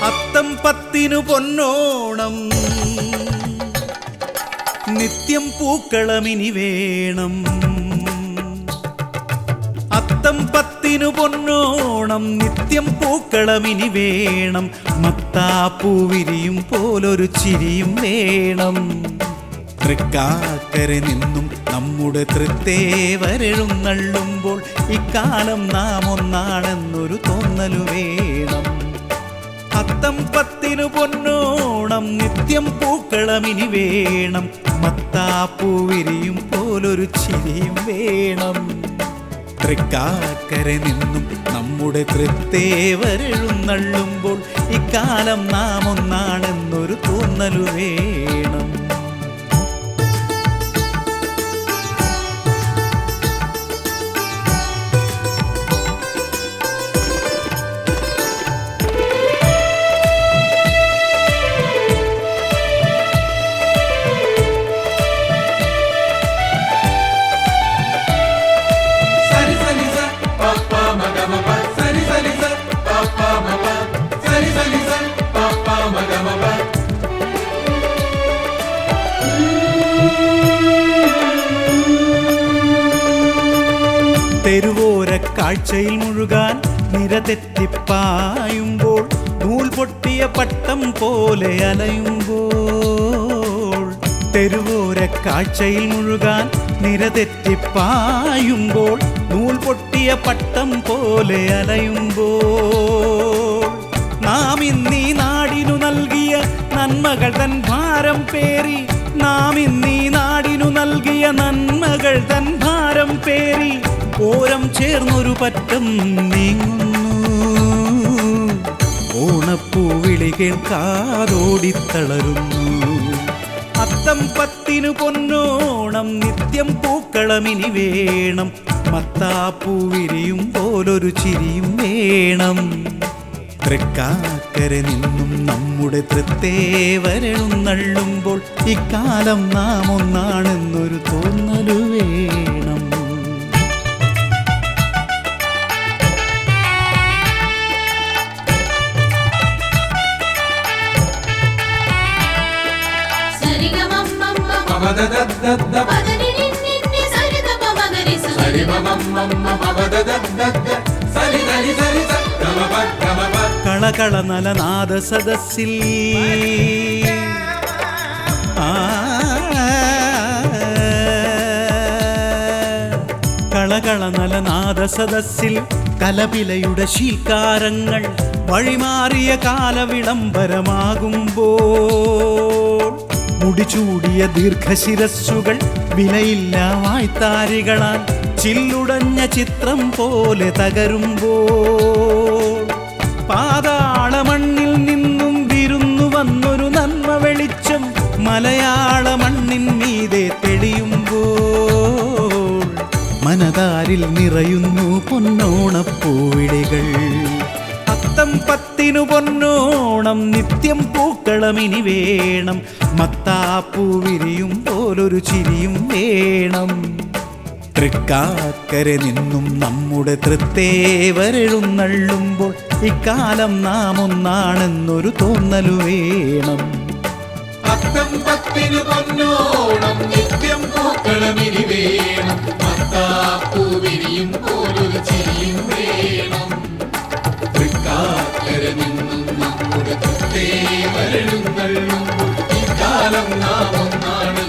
അത്തം പത്തിനു പൊന്നോണം നിത്യം പൂക്കളമിനി വേണം. അത്തം പത്തിനു പൊന്നോണം നിത്യം പൂക്കളമിനി വേണം. മത്താപ്പൂ വിരിയും പോലൊരു ചിരിയും വേണം. തൃക്കാക്കരെ നിന്നും നമ്മുടെ തൃത്തേവരെഴുന്നള്ളുമ്പോൾ ഇക്കാലം നാം ഒന്നാണെന്നൊരു തോന്നലു വേണം. അത്തം പത്തിനു പൊന്നോണം നിത്യം പൂക്കളമിനി വേണം. മത്താപ്പൂ വിരിയും പോലൊരു ചിരിയും വേണം. തൃക്കാക്കരെ നിന്നും നമ്മുടെ തൃത്തേവരെഴുന്നള്ളുമ്പോൾ ഇക്കാലം നാം ഒന്നാണെന്നൊരു തോന്നലു വേണം. തെരുവോര കാഴ്ചയിൽ മുഴുകാൻ നിരതെറ്റിപ്പായുമ്പോൾ നൂൽ പൊട്ടിയ പട്ടം പോലെ അലയുമ്പോൾ. തെരുവോര കാഴ്ചയിൽ മുഴുകാൻ നിരതെറ്റിപ്പായുമ്പോൾ നൂൽ പൊട്ടിയ പട്ടം പോലെ അലയുമ്പോൾ. നാം ഇന്നീ നാടിനു നൽകിയ നന്മകൾ തൻ ഭാരം പേറി. നാം ഇന്നീ നാടിനു നൽകിയ നന്മകൾ തൻ ഭാരം പേറി ഓരം ചേർന്നൊരു പറ്റം നീങ്ങുന്നു. ഓണപ്പൂവിളി കേൾക്കാതോടിത്തളരുന്നു. അത്തം പത്തിനു പൊന്നോണം നിത്യം പൂക്കളമിനി വേണം. മത്താപ്പൂ വിരിയും പോലൊരു ചിരിയും വേണം. തൃക്കാക്കരെ നിന്നും നമ്മുടെ തൃത്തേവരെഴുന്നള്ളുമ്പോൾ ഇക്കാലം നാം ഒന്നാണെന്നൊരു തോന്നലു വേണം. കളകള നലനാദ സദസ്സിൽ കളകള നലനാദ സദസ്സിൽ കലപിലയുടെ ശീൽക്കാരങ്ങൾ വഴിമാറിയ കാലവിളംബരമാകുമ്പോൾ മുടിചൂടിയ ദീർഘശിരസ്സുകൾ വിലയില്ല വായ്ത്താരികളാൽ ചില്ലുടഞ്ഞ ചിത്രം പോലെ തകരുമ്പോൾ പാതാള മണ്ണിൽ നിന്നും വിരുന്നു വന്നൊരു നന്മ വെളിച്ചം മലയാള മണ്ണിൻ മീതെ തെളിയുമ്പോൾ മനതാരിൽ നിറയുന്നു പൊന്നോണപ്പൂവിളികൾ. അത്തം പത്തിനു പൊന്നോണം നിത്യം പൂക്കളമിനി വേണം. മത്താപ്പൂ വിരിയും പോലൊരു ചിരിയും വേണം. തൃക്കാക്കരെ നിന്നും നമ്മുടെ തൃത്തേവരെഴുന്നള്ളുമ്പോൾ ഇക്കാലം നാം ഒന്നാണെന്നൊരു തോന്നലു വേണം. അത്തം പത്തിനു പൊന്നോണം നിത്യം പൂക്കളമിനി വേണം. മത്താപ്പൂ വിരിയും പോലൊരു ചിരിയും വേണം. തൃക്കാക്കരെ നിന്നും നമ്മുടെ തൃത്തേവരെഴുന്നള്ളുമ്പോൾ ഇക്കാലം നാം ഒന്നാണ്